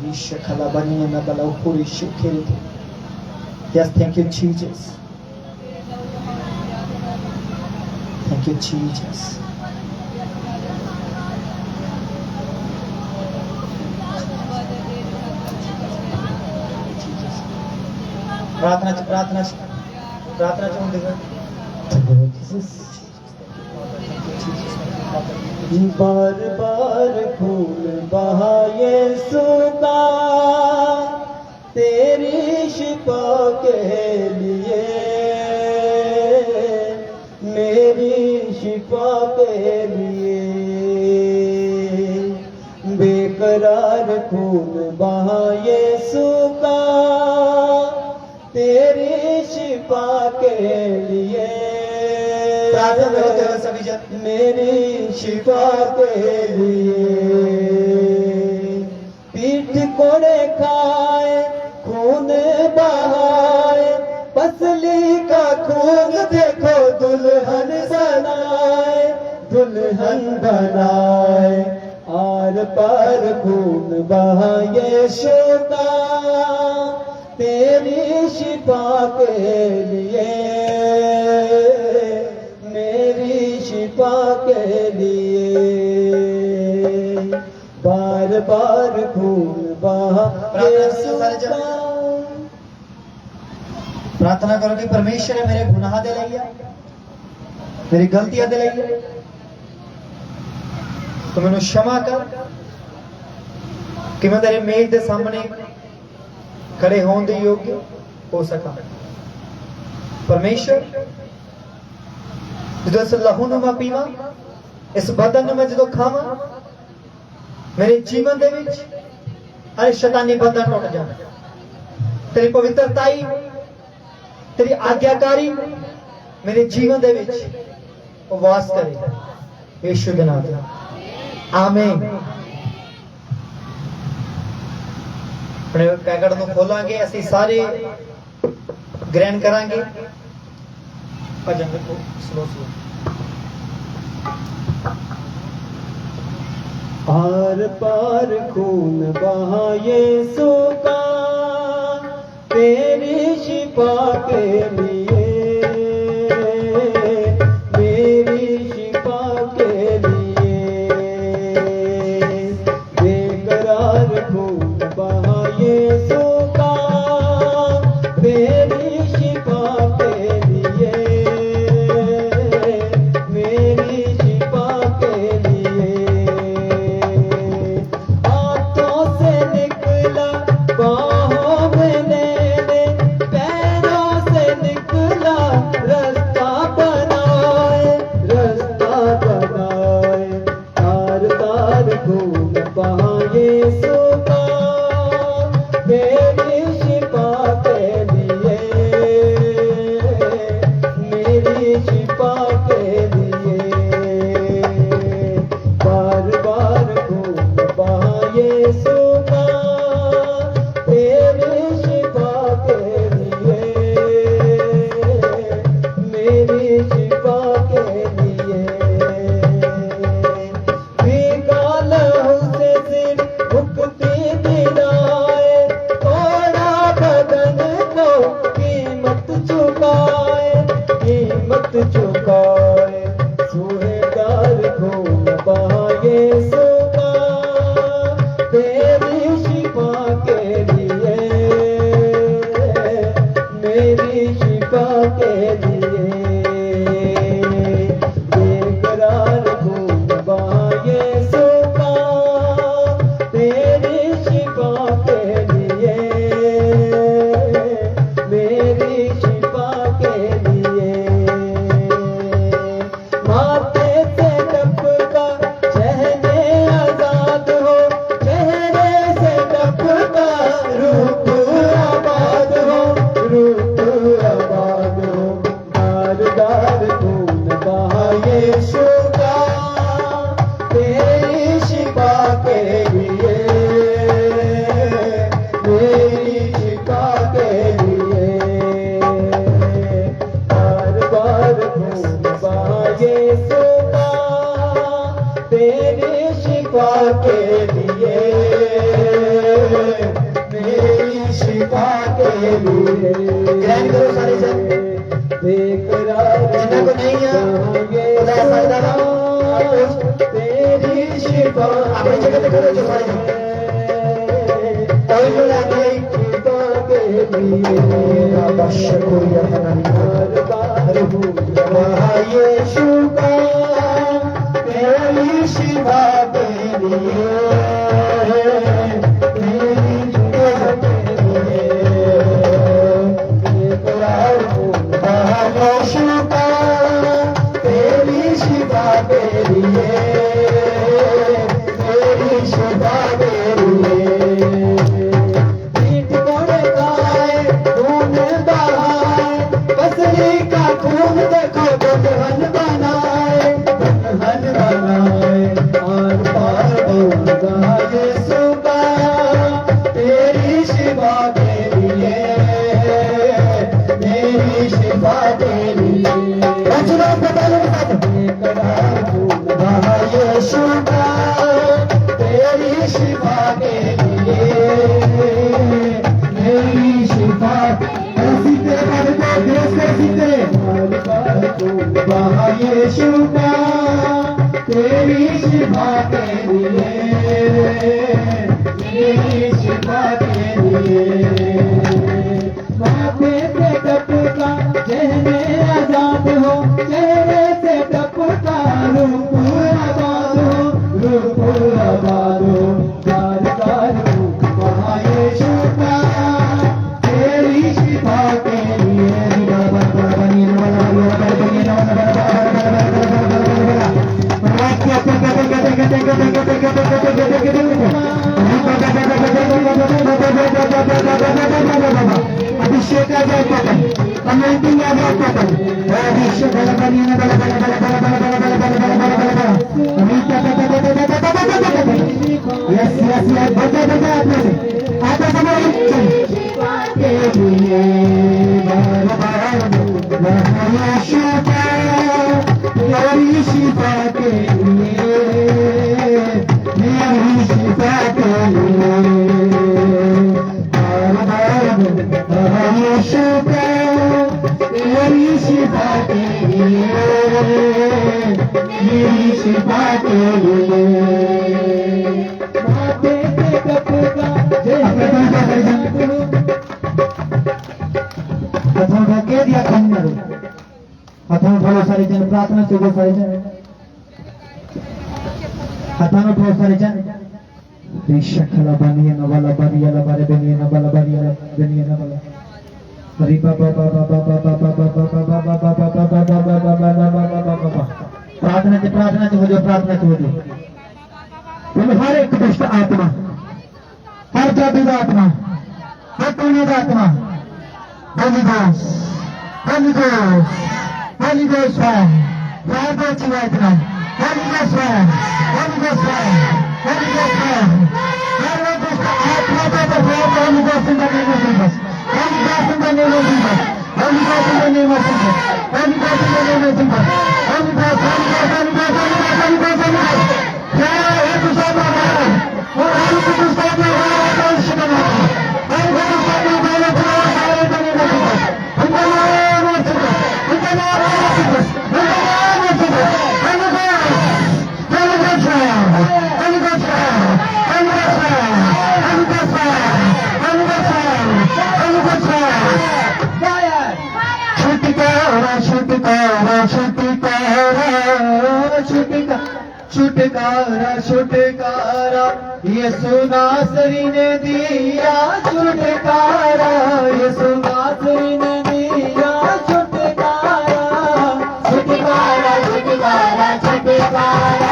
ईश खला बनी न बला पूरी शिखेरी थे yes thank you Jesus thank you Jesus प्रार्थना होंगे बार बार खून बहा यीशु का तेरी शिफा के लिए मेरी शिफा के लिए बेकरार खून बहा यीशु का तेरी शिफा के लिए प्रार्थना करो सभी जन मेरी शिफा के लिए पीठ कोड़े खाए खून बहाए पसली का खून देखो दुल्हन बनाए आर पार खून बहाए यीशु तेरी शिफा के लिए मेरी शिफा के लिए बार बार खून बहा प्रार्थना करो कि परमेश्वर ने मेरे गुनाह दे लिया मेरी गलतियां दे लिया तो मैंने क्षमा कर कि मैं तेरे मेज के सामने खड़े होने के योग्य हो सका परमेश्वर जो इस लहू ਨੂੰ मैं पीवा इस बदन ਨੂੰ मैं जो खावा मेरे जीवन दे विच हर शैतानी बंधन टूट जाए तेरी पवित्रताई तेरी आज्ञाकारी मेरे जीवन दे विच वास करे यीशु के नाम में आमीन अपने पैकेट ਨੂੰ खोलांगे ਅਸੀਂ सारे ग्रहण करांगे भजन देखो स्लो स्लो आर पार खून बहा यीशु का तेरी शिफा के लिए मेरी शिफा के लिए बेकरार खून बहा यीशु का तेरी शिफा के लिए मेरी शिफा के लिए हाथों से निकला बाहों में लेने पैरों से निकला रास्ता बनाए तार तार खून बहा यीशु का तेरी शिफा के लिए मेरी शिफा के लिए बार बार खून बहा यीशु का तेरी शिफा के लिए मेरी शिफा के लिए भीगा लहू से सिर मुक्ति दिलाए थोड़ा बदन को कीमत चुकाए सूहेदार खून बहा यीशु का तेरी शिफा के लिए मेरी शिफा के लिए बेकरार खून बहा यीशु का तेरी शिफा के लिए मेरी शिफा के लिए माथे से टपका सहने शिफा के लिए, मेरी शिफा के लिए। ग्रहण करो सारे जन। बेकरार जिन्हें को नहीं है खुदा फायदा तेरी शिफा अपनी जगह पे करो जो सारे जन। कोई भी लागे शिफा के लिए शुक्रिया यीशु का तेरी शिफा के लिए, तेरी शिफा के लिए। बेकरार यीशु का तेरी शिफा के लिए, तेरी शिफा के लिए। पीठ कोड़े खाए खून बहाए, कसली का खून देखो दुल्हन बनाए, दुल्हन बनाए। आर पार होगा यीशु का तेरी शिफा के लिए, मेरी शिफा के लिए। चुनाव बदल यीशु का तेरी शिफा के लिए, मेरी शिफा। सीते हमारे को देश के सीते यीशु का तेरी शिफा के लिए, मेरी शिफा के लिए। माथे से टपका चेहरे आजाद हो, चेहरे से टपका रूप आबाद हो, रूप आबाद हो। कार कार यीशु का तेरी शिफा के लिए। अभिषेक आ जाए कमेंटिंग आ जाए अभिषेक यस यस यस बजा बजा आपने से आता समय के लिए मेरी शिफा के लिए, मेरी शिफा के लिए। यीशु का मेरी शिफा के लिए, मेरी शिफा के लिए। माथे पे कपड़ा कथों ढके दिया खंडर कथों बहुत सारे जन प्रार्थना से बहुत सारे जन कथों बहुत सारे जन शखला बनिए न वाला बनिए न बारे बनिए न वाला बनिए न वाला अरे बाबा बाबा बाबा बाबा बाबा बाबा बाबा बाबा बाबा प्रार्थना से हो जाओ बोले हर एक दुष्ट आत्मा, हर जादू आत्मा, हर टूने आत्मा, Holy Ghost, Holy Ghost, Holy Ghost fire, fire burning right now, Holy Ghost fire, Holy Ghost fire, Holy Ghost fire. Holy Ghost, Holy Ghost in the name of Jesus, Holy Ghost in the name of Jesus, Holy Ghost in the name of Jesus, Holy Ghost in the name of Jesus, Holy Ghost, Holy Ghost, Holy Ghost, Holy Ghost, Holy Ghost, Holy Ghost. Yeah, it's a shot of fire. Oh, Holy Ghost, stop your fire, don't shut up. Holy Ghost, stop your fire, don't fire, don't fire. In the name of Jesus, in the name of Jesus, in the name of Jesus, Holy Ghost, Holy Ghost fire, Holy Ghost fire, Holy Ghost fire, Holy Ghost fire, Holy Ghost fire, Holy Ghost fire. छुटकारा छुटकारा यीशु नासरी ने दिया छुटकारा, यीशु नासरी ने दिया छुटकारा, छुटकारा छुटकारा छुटकारा